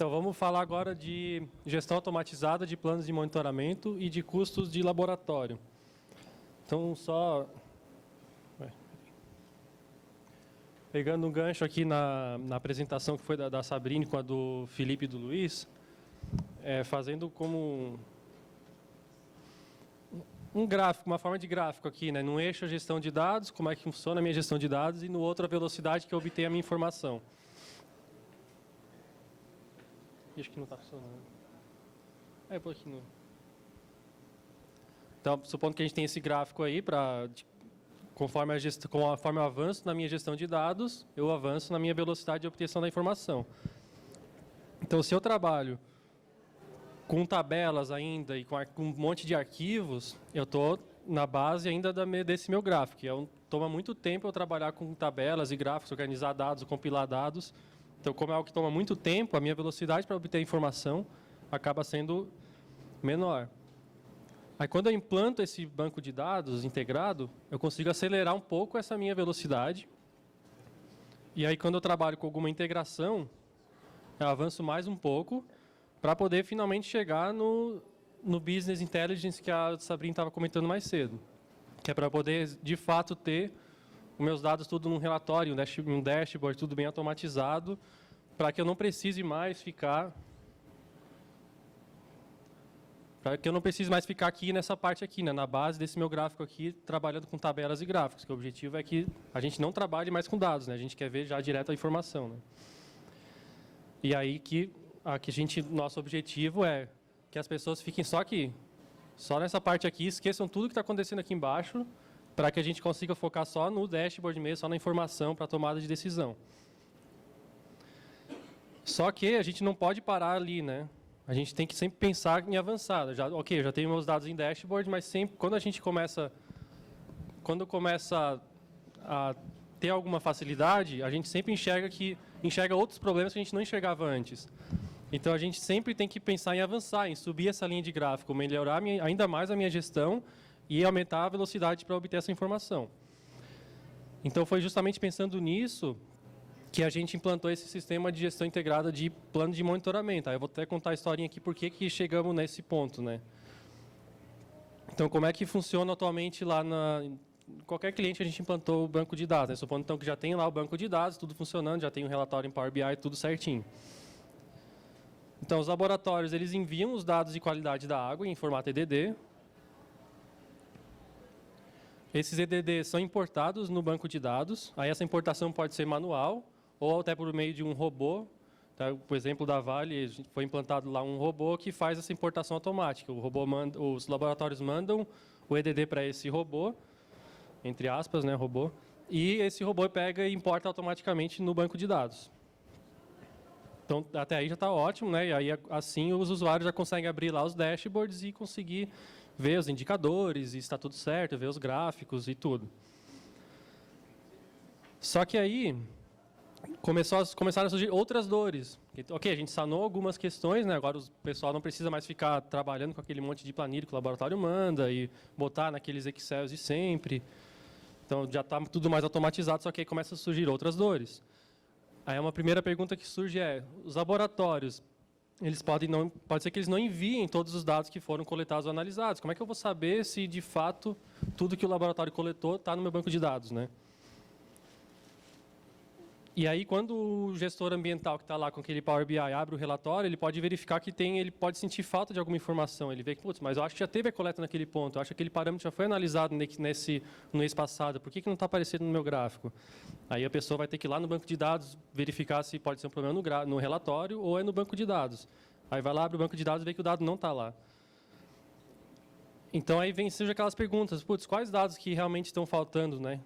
Então, vamos falar agora de gestão automatizada de planos de monitoramento e de custos de laboratório. Então, só pegando um gancho aqui na apresentação que foi da Sabrine com a do Felipe e do Luiz, fazendo como um gráfico, uma forma de gráfico aqui, né? Num eixo a gestão de dados, como é que funciona a minha gestão de dados, e no outro a velocidade que eu obtenho a minha informação. Acho que não está funcionando. Por aqui não. Então, supondo que a gente tem esse gráfico aí, conforme eu avanço na minha gestão de dados, eu avanço na minha velocidade de obtenção da informação. Então, se eu trabalho com tabelas ainda e com um monte de arquivos, eu estou na base ainda desse meu gráfico. Toma muito tempo eu trabalhar com tabelas e gráficos, organizar dados, compilar dados. Então, como é algo que toma muito tempo, a minha velocidade para obter informação acaba sendo menor. Aí, quando eu implanto esse banco de dados integrado, eu consigo acelerar um pouco essa minha velocidade. E aí, quando eu trabalho com alguma integração, eu avanço mais um pouco para poder finalmente chegar no Business Intelligence que a Sabrine estava comentando mais cedo. Que é para poder, de fato, ter os meus dados tudo num relatório, um dashboard, tudo bem automatizado, para que eu não precise mais ficar... aqui nessa parte aqui, né, na base desse meu gráfico aqui, trabalhando com tabelas e gráficos, que o objetivo é que a gente não trabalhe mais com dados, né, a gente quer ver já direto a informação. Né. E aí nosso objetivo é que as pessoas fiquem só aqui, só nessa parte aqui, esqueçam tudo que está acontecendo aqui embaixo, para que a gente consiga focar só no dashboard mesmo, só na informação para a tomada de decisão. Só que a gente não pode parar ali, né? A gente tem que sempre pensar em avançar. Eu já tenho meus dados em dashboard, mas sempre quando começa a ter alguma facilidade, a gente sempre enxerga outros problemas que a gente não enxergava antes. Então, a gente sempre tem que pensar em avançar, em subir essa linha de gráfico, melhorar ainda mais a minha gestão e aumentar a velocidade para obter essa informação. Então, foi justamente pensando nisso que a gente implantou esse sistema de gestão integrada de plano de monitoramento. Eu vou até contar a historinha aqui por que chegamos nesse ponto. Né? Então, como é que funciona atualmente lá qualquer cliente a gente implantou o banco de dados. Né? Supondo então que já tem lá o banco de dados, tudo funcionando, já tem um relatório em Power BI, tudo certinho. Então, os laboratórios eles enviam os dados de qualidade da água em formato EDD. Esses EDDs são importados no banco de dados. Aí essa importação pode ser manual ou até por meio de um robô. Tá? Por exemplo, da Vale, foi implantado lá um robô que faz essa importação automática. Os laboratórios mandam o EDD para esse robô, entre aspas, né, robô, e esse robô pega e importa automaticamente no banco de dados. Então, até aí já está ótimo, né? E aí, assim, os usuários já conseguem abrir lá os dashboards e conseguir ver os indicadores, e está tudo certo, ver os gráficos e tudo. Só que aí começaram a surgir outras dores. Ok, a gente sanou algumas questões, né? Agora o pessoal não precisa mais ficar trabalhando com aquele monte de planilha que o laboratório manda e botar naqueles Excels de sempre. Então, já está tudo mais automatizado, só que aí começam a surgir outras dores. Aí uma primeira pergunta que surge os laboratórios, pode ser que eles não enviem todos os dados que foram coletados ou analisados. Como é que eu vou saber se, de fato, tudo que o laboratório coletou está no meu banco de dados, né? E aí, quando o gestor ambiental que está lá com aquele Power BI abre o relatório, ele pode verificar que ele pode sentir falta de alguma informação. Ele vê que, putz, mas eu acho que já teve a coleta naquele ponto, eu acho que aquele parâmetro já foi analisado no mês passado, por que não está aparecendo no meu gráfico? Aí a pessoa vai ter que ir lá no banco de dados verificar se pode ser um problema no relatório ou é no banco de dados. Aí vai lá, abre o banco de dados e vê que o dado não está lá. Então, aí surgem aquelas perguntas, putz, quais dados que realmente estão faltando, né,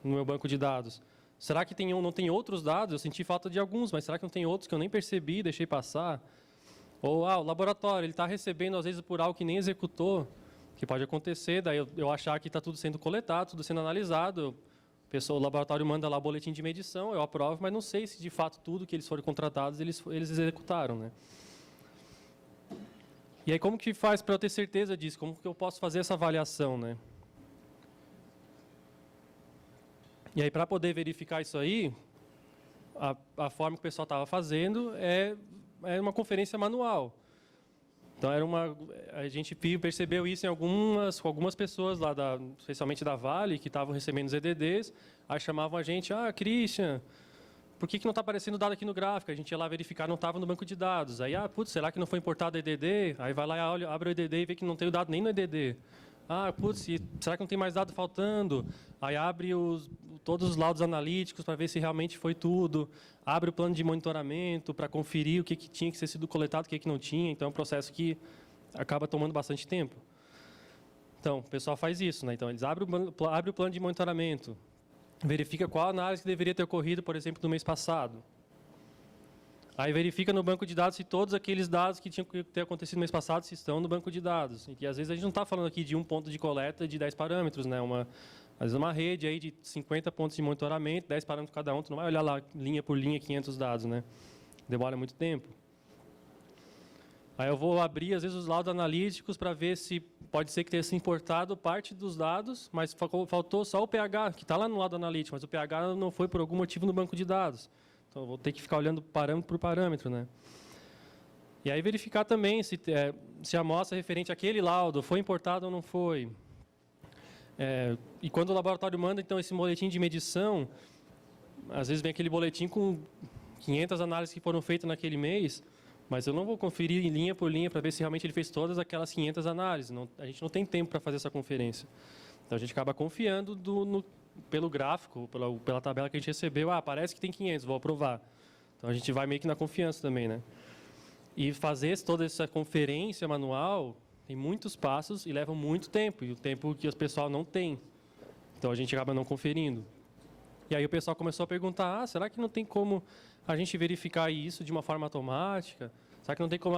no meu banco de dados? Será que não tem outros dados? Eu senti falta de alguns, mas será que não tem outros que eu nem percebi, deixei passar? Ou o laboratório, ele está recebendo, às vezes, por algo que nem executou, que pode acontecer, daí eu achar que está tudo sendo coletado, tudo sendo analisado, o laboratório manda lá o boletim de medição, eu aprovo, mas não sei se, de fato, tudo que eles foram contratados, eles executaram. Né? E aí, como que faz para eu ter certeza disso? Como que eu posso fazer essa avaliação? Né? E aí, para poder verificar isso aí, a forma que o pessoal estava fazendo é era uma conferência manual. Então, a gente percebeu isso em algumas pessoas lá, especialmente da Vale, que estavam recebendo os EDDs, aí chamavam a gente, Christian, por que não está aparecendo dado aqui no gráfico? A gente ia lá verificar, não estava no banco de dados. Aí, putz, será que não foi importado o EDD? Aí vai lá, olha, abre o EDD e vê que não tem o dado nem no EDD. Putz, será que não tem mais dado faltando? Aí abre todos os laudos analíticos para ver se realmente foi tudo. Abre o plano de monitoramento para conferir o que tinha que ser sido coletado, o que não tinha. Então, é um processo que acaba tomando bastante tempo. Então, o pessoal faz isso, né? Então, eles abrem o plano de monitoramento, verifica qual análise que deveria ter ocorrido, por exemplo, no mês passado. Aí verifica no banco de dados se todos aqueles dados que tinham que ter acontecido no mês passado se estão no banco de dados. E às vezes a gente não está falando aqui de um ponto de coleta de 10 parâmetros, né? Às vezes uma rede aí de 50 pontos de monitoramento, 10 parâmetros cada um, tu não vai olhar lá linha por linha 500 dados, né? Demora muito tempo. Aí eu vou abrir, às vezes, os laudos analíticos para ver se pode ser que tenha se importado parte dos dados, mas faltou só o pH, que está lá no laudo analítico, mas o pH não foi por algum motivo no banco de dados. Então, eu vou ter que ficar olhando parâmetro por parâmetro, né? E aí verificar também se a amostra referente àquele laudo foi importada ou não foi. E quando o laboratório manda, então, esse boletim de medição, às vezes vem aquele boletim com 500 análises que foram feitas naquele mês, mas eu não vou conferir linha por linha para ver se realmente ele fez todas aquelas 500 análises. A gente não tem tempo para fazer essa conferência. Então, a gente acaba confiando pelo gráfico, pela tabela que a gente recebeu. Parece que tem 500, vou aprovar. Então, a gente vai meio que na confiança também, né? E fazer toda essa conferência manual tem muitos passos e leva muito tempo. E o tempo que o pessoal não tem. Então, a gente acaba não conferindo. E aí o pessoal começou a perguntar, será que não tem como a gente verificar isso de uma forma automática? Será que não tem como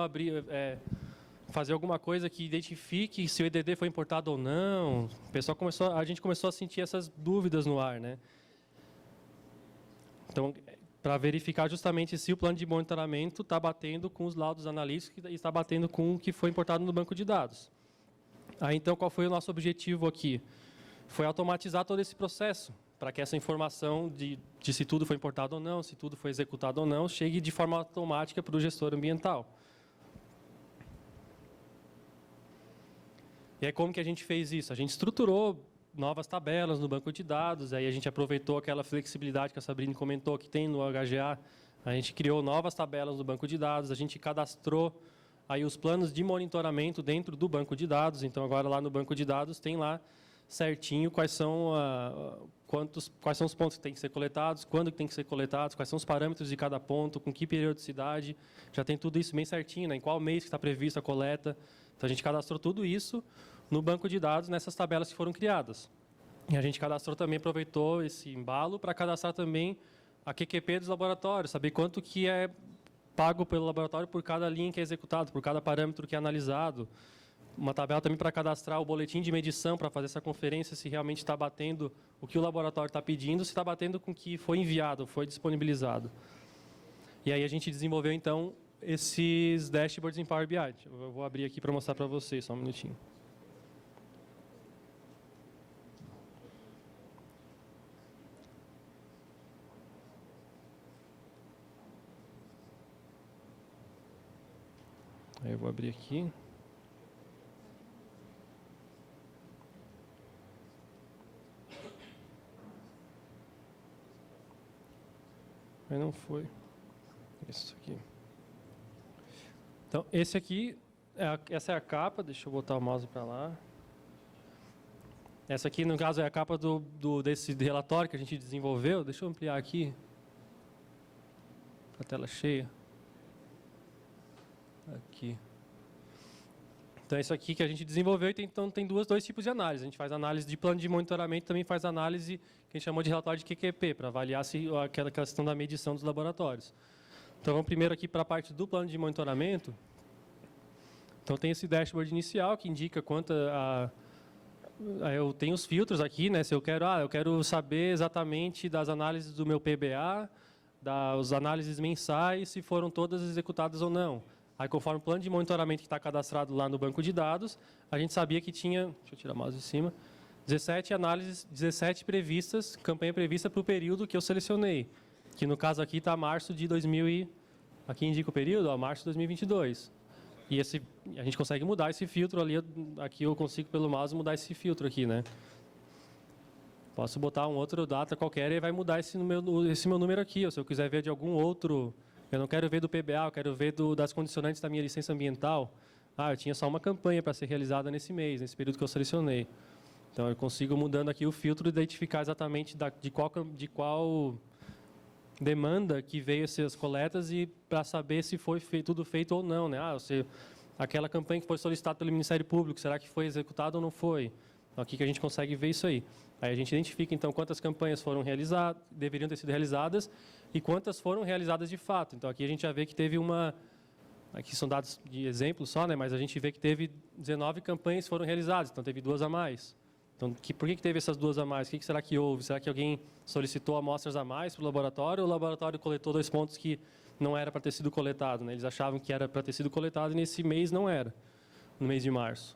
fazer alguma coisa que identifique se o EDD foi importado ou não? A gente começou a sentir essas dúvidas no ar, né? Então, para verificar justamente se o plano de monitoramento está batendo com os laudos analíticos e está batendo com o que foi importado no banco de dados. Aí, então, qual foi o nosso objetivo aqui? Foi automatizar todo esse processo, para que essa informação de se tudo foi importado ou não, se tudo foi executado ou não, chegue de forma automática para o gestor ambiental. E aí, como que a gente fez isso? A gente estruturou novas tabelas no banco de dados, aí a gente aproveitou aquela flexibilidade que a Sabrina comentou que tem no HGA, a gente criou novas tabelas no banco de dados, a gente cadastrou aí os planos de monitoramento dentro do banco de dados, então agora lá no banco de dados tem lá certinho quais são os pontos que têm que ser coletados, quando que tem que ser coletados, quais são os parâmetros de cada ponto, com que periodicidade, já tem tudo isso bem certinho, né? Em qual mês que está prevista a coleta. Então, a gente cadastrou tudo isso no banco de dados, nessas tabelas que foram criadas. E a gente aproveitou esse embalo para cadastrar também a QQP dos laboratórios, saber quanto que é pago pelo laboratório por cada linha que é executado, por cada parâmetro que é analisado. Uma tabela também para cadastrar o boletim de medição, para fazer essa conferência, se realmente está batendo o que o laboratório está pedindo, se está batendo com o que foi enviado, foi disponibilizado. E aí a gente desenvolveu, então, esses dashboards em Power BI. Eu vou abrir aqui para mostrar para vocês, só um minutinho. Aí eu vou abrir aqui. Mas não foi. Isso aqui. Então, esse aqui, essa é a capa. Deixa eu botar o mouse para lá. Essa aqui, no caso, é a capa desse relatório que a gente desenvolveu. Deixa eu ampliar aqui. A tela cheia. Aqui. Então, é isso aqui que a gente desenvolveu. Então, tem dois tipos de análise. A gente faz análise de plano de monitoramento, também faz análise que a gente chamou de relatório de QQP, para avaliar aquela questão da medição dos laboratórios. Então, vamos primeiro aqui para a parte do plano de monitoramento. Então, tem esse dashboard inicial que indica quanto eu tenho os filtros aqui, né? Se eu quero saber exatamente das análises do meu PBA, das análises mensais, se foram todas executadas ou não. Aí, conforme o plano de monitoramento que está cadastrado lá no banco de dados, a gente sabia que tinha, deixa eu tirar o mouse de cima, 17 análises, 17 previstas, campanha prevista para o período que eu selecionei, que no caso aqui está março de 2020. Aqui indica o período, ó, março de 2022. E a gente consegue mudar esse filtro ali. Aqui eu consigo, pelo mouse, mudar esse filtro aqui, né? Posso botar um outro data qualquer e vai mudar esse meu número aqui. Ou se eu quiser ver de algum outro... Eu não quero ver do PBA, eu quero ver das condicionantes da minha licença ambiental. Ah, eu tinha só uma campanha para ser realizada nesse mês, nesse período que eu selecionei. Então, eu consigo, mudando aqui o filtro, identificar exatamente de qual demanda que veio essas coletas e para saber se foi tudo feito ou não, né? Aquela campanha que foi solicitada pelo Ministério Público, será que foi executada ou não foi? Então, aqui que a gente consegue ver isso aí. Aí a gente identifica, então, quantas campanhas foram realizadas, deveriam ter sido realizadas e quantas foram realizadas de fato. Então, aqui a gente já vê que teve aqui são dados de exemplo só, né? Mas a gente vê que teve 19 campanhas que foram realizadas, então teve 2 a mais. Então, por que teve essas 2 a mais? O que será que houve? Será que alguém solicitou amostras a mais para o laboratório ou o laboratório coletou 2 pontos que não era para ter sido coletado, né? Eles achavam que era para ter sido coletado e nesse mês não era, no mês de março.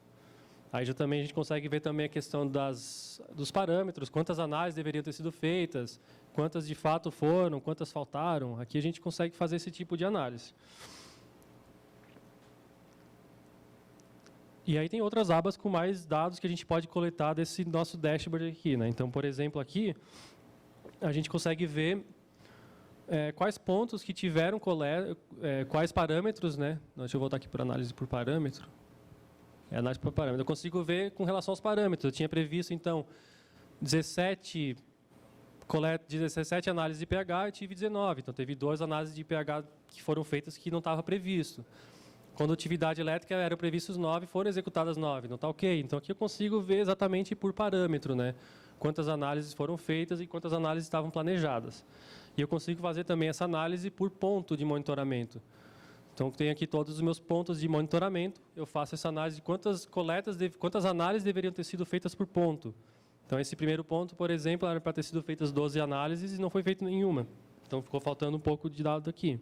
Aí já também a gente consegue ver também a questão dos parâmetros, quantas análises deveriam ter sido feitas, quantas de fato foram, quantas faltaram. Aqui a gente consegue fazer esse tipo de análise. E aí tem outras abas com mais dados que a gente pode coletar desse nosso dashboard aqui, né? Então, por exemplo, aqui a gente consegue ver quais pontos que tiveram quais parâmetros, né? Deixa eu voltar aqui para análise por parâmetro. Análise por parâmetro. Eu consigo ver com relação aos parâmetros. Eu tinha previsto, então, 17 análises de pH e tive 19. Então, teve 2 análises de pH que foram feitas que não estava previsto. Condutividade elétrica eram previstos 9, foram executadas 9. Não está ok. Então, aqui eu consigo ver exatamente por parâmetro, né? Quantas análises foram feitas e quantas análises estavam planejadas. E eu consigo fazer também essa análise por ponto de monitoramento. Então, tenho aqui todos os meus pontos de monitoramento. Eu faço essa análise de quantas análises deveriam ter sido feitas por ponto. Então, esse primeiro ponto, por exemplo, era para ter sido feitas 12 análises e não foi feito nenhuma. Então, ficou faltando um pouco de dado aqui.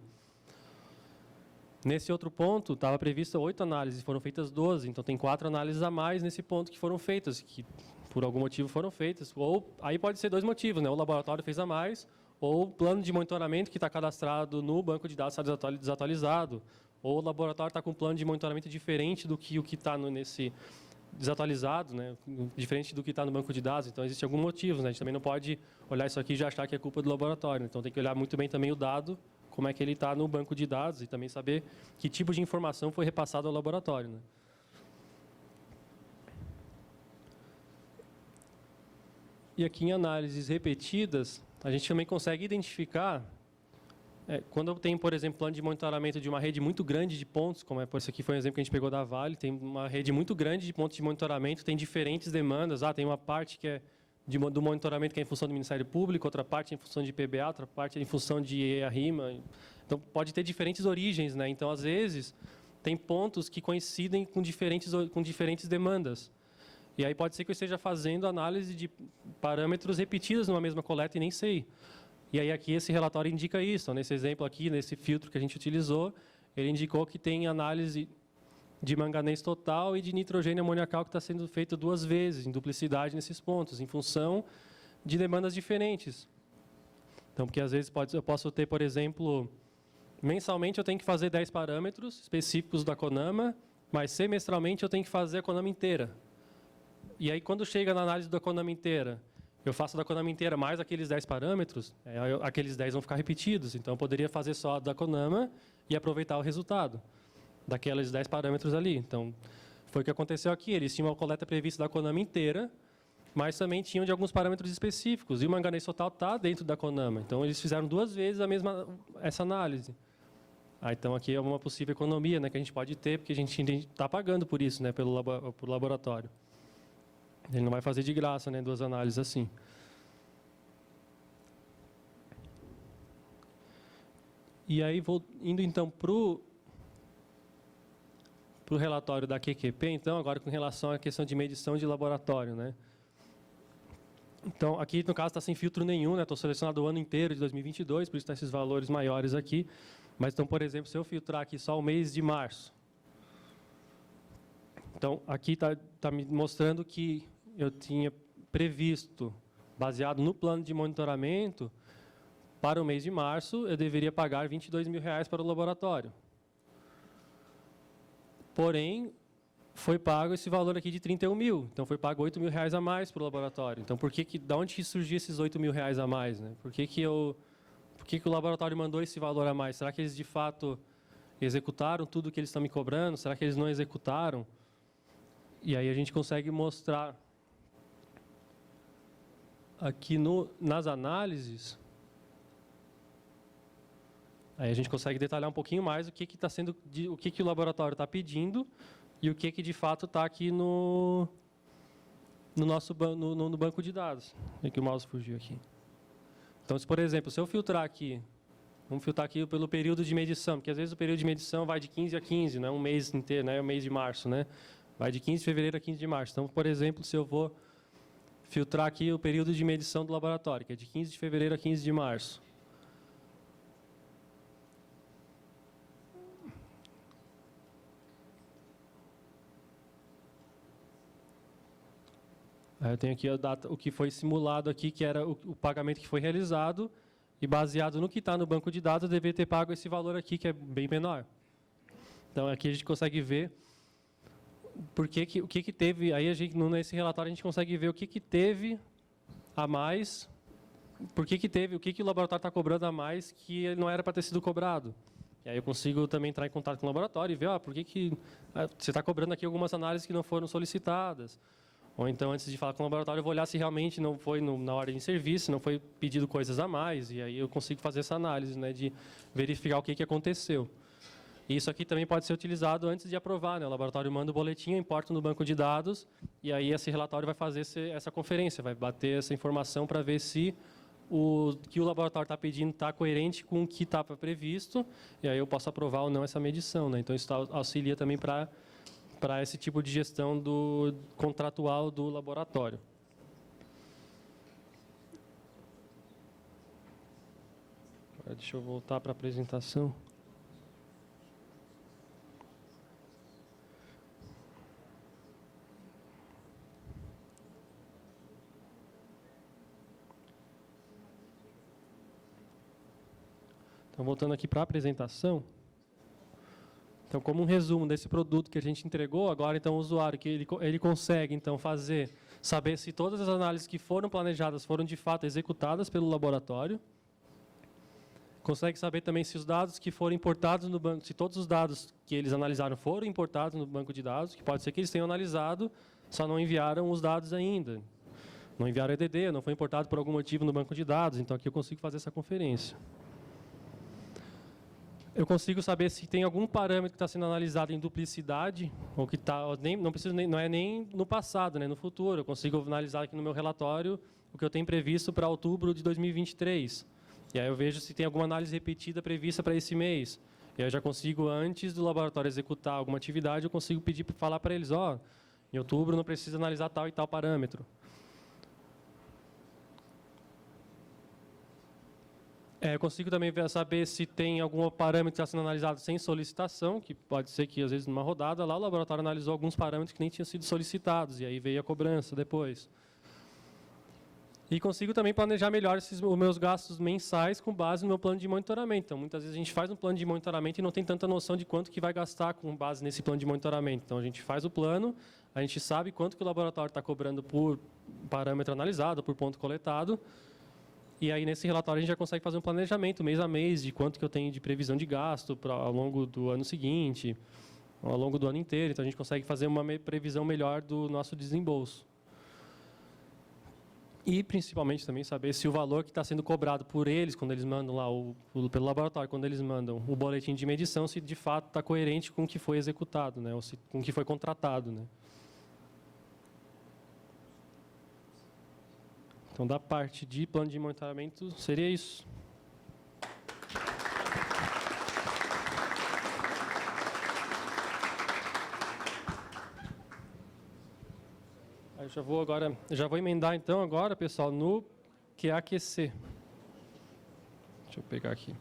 Nesse outro ponto, estava prevista 8 análises, foram feitas 12. Então, tem 4 análises a mais nesse ponto que foram feitas, que por algum motivo foram feitas. Ou aí pode ser 2 motivos, né? O laboratório fez a mais, ou o plano de monitoramento que está cadastrado no banco de dados está desatualizado, ou o laboratório está com um plano de monitoramento diferente do que o que está nesse desatualizado, né? Diferente do que está no banco de dados. Então, existe algum motivo, né? A gente também não pode olhar isso aqui e já achar que é culpa do laboratório. Então, tem que olhar muito bem também o dado, como é que ele está no banco de dados e também saber que tipo de informação foi repassada ao laboratório, né? E aqui em análises repetidas, a gente também consegue identificar, quando eu tenho, por exemplo, plano de monitoramento de uma rede muito grande de pontos, como esse aqui foi um exemplo que a gente pegou da Vale, tem uma rede muito grande de pontos de monitoramento, tem diferentes demandas, tem uma parte que é do monitoramento que é em função do Ministério Público, outra parte é em função de PBA, outra parte é em função de EA-RIMA. Então, pode ter diferentes origens, né? Então, às vezes, tem pontos que coincidem com diferentes demandas. E aí pode ser que eu esteja fazendo análise de parâmetros repetidos numa mesma coleta e nem sei. E aí aqui esse relatório indica isso. Então, nesse exemplo aqui, nesse filtro que a gente utilizou, ele indicou que tem análise de manganês total e de nitrogênio amoniacal que está sendo feito 2 vezes, em duplicidade nesses pontos, em função de demandas diferentes. Então, porque às vezes eu posso ter, por exemplo, mensalmente eu tenho que fazer 10 parâmetros específicos da CONAMA, mas semestralmente eu tenho que fazer a CONAMA inteira. E aí, quando chega na análise da CONAMA inteira, eu faço da CONAMA inteira mais aqueles 10 parâmetros, aqueles 10 vão ficar repetidos. Então, eu poderia fazer só a da CONAMA e aproveitar o resultado daqueles 10 parâmetros ali. Então, foi o que aconteceu aqui. Eles tinham uma coleta prevista da CONAMA inteira, mas também tinham de alguns parâmetros específicos. E o manganês total está dentro da CONAMA. Então, eles fizeram 2 vezes essa análise. Então, aqui é uma possível economia, né, que a gente pode ter, porque a gente está pagando por isso, né, pelo laboratório. Ele não vai fazer de graça, né, 2 análises assim. E aí, indo então para o relatório da QQP, então, agora com relação à questão de medição de laboratório, né? Então, aqui no caso está sem filtro nenhum, né? Estou selecionado o ano inteiro de 2022, por isso estão esses valores maiores aqui. Mas, então, por exemplo, se eu filtrar aqui só o mês de março, então, aqui está me mostrando que eu tinha previsto, baseado no plano de monitoramento, para o mês de março, eu deveria pagar R$22 mil para o laboratório. Porém, foi pago esse valor aqui de 31 mil. Então, foi pago R$8 mil a mais para o laboratório. Então, da onde surgiu esses R$8 mil a mais? Né? Por que o laboratório mandou esse valor a mais? Será que eles, de fato, executaram tudo o que eles estão me cobrando? Será que eles não executaram? E aí a gente consegue mostrar aqui nas análises. Aí a gente consegue detalhar um pouquinho mais o que está sendo, o que o laboratório está pedindo e o que de fato está aqui no nosso no banco de dados. É que o mouse fugiu aqui. Então, por exemplo, se eu filtrar aqui, vamos filtrar aqui pelo período de medição, porque às vezes o período de medição vai de 15 a 15, não é um mês inteiro, não é o mês de março, né? Vai de 15 de fevereiro a 15 de março. Então, por exemplo, se eu vou filtrar aqui o período de medição do laboratório, que é de 15 de fevereiro a 15 de março. Eu tenho aqui a data, o que foi simulado aqui, que era o pagamento que foi realizado, e baseado no que está no banco de dados, eu deveria ter pago esse valor aqui, que é bem menor. Então, aqui a gente consegue ver o que teve. Aí, nesse relatório, a gente consegue ver o que teve a mais, o que o laboratório está cobrando a mais, que ele não era para ter sido cobrado. E aí eu consigo também entrar em contato com o laboratório e ver por que você está cobrando aqui algumas análises que não foram solicitadas. Ou então, antes de falar com o laboratório, eu vou olhar se realmente não foi na ordem de serviço, se não foi pedido coisas a mais, e aí eu consigo fazer essa análise, né, de verificar o que aconteceu. E isso aqui também pode ser utilizado antes de aprovar, né? O laboratório manda o boletim, eu importo no banco de dados, e aí esse relatório vai fazer essa conferência, vai bater essa informação para ver se o que o laboratório está pedindo está coerente com o que estava previsto, e aí eu posso aprovar ou não essa medição, né? Então, isso auxilia também para esse tipo de gestão contratual do laboratório. Agora, deixa eu voltar para a apresentação. Então, voltando aqui para a apresentação. Então, como um resumo desse produto que a gente entregou, agora, então, o usuário, que ele consegue, então, saber se todas as análises que foram planejadas foram, de fato, executadas pelo laboratório. Consegue saber também se os dados que foram importados no banco, se todos os dados que eles analisaram foram importados no banco de dados, que pode ser que eles tenham analisado, só não enviaram os dados ainda. Não enviaram EDD, não foi importado por algum motivo no banco de dados, então aqui eu consigo fazer essa conferência. Eu consigo saber se tem algum parâmetro que está sendo analisado em duplicidade, ou que não é nem no passado, né, no futuro. Eu consigo analisar aqui no meu relatório o que eu tenho previsto para outubro de 2023. E aí eu vejo se tem alguma análise repetida prevista para esse mês. E aí eu já consigo, antes do laboratório executar alguma atividade, eu consigo falar para eles, em outubro não precisa analisar tal e tal parâmetro. Eu consigo também saber se tem algum parâmetro que está sendo analisado sem solicitação, que pode ser que, às vezes, numa rodada, lá o laboratório analisou alguns parâmetros que nem tinham sido solicitados, e aí veio a cobrança depois. E consigo também planejar melhor os meus gastos mensais com base no meu plano de monitoramento. Então, muitas vezes a gente faz um plano de monitoramento e não tem tanta noção de quanto que vai gastar com base nesse plano de monitoramento. Então, a gente faz o plano, a gente sabe quanto que o laboratório está cobrando por parâmetro analisado, por ponto coletado. E aí, nesse relatório, a gente já consegue fazer um planejamento, mês a mês, de quanto que eu tenho de previsão de gasto ao longo do ano seguinte, ao longo do ano inteiro. Então, a gente consegue fazer uma previsão melhor do nosso desembolso. E, principalmente, também saber se o valor que está sendo cobrado por eles, quando eles mandam lá, pelo laboratório, quando eles mandam o boletim de medição, se de fato está coerente com o que foi executado, né, ou com o que foi contratado, né. Então, da parte de plano de monitoramento, seria isso. Aí eu já vou emendar então agora, pessoal, no QAQC. Deixa eu pegar aqui.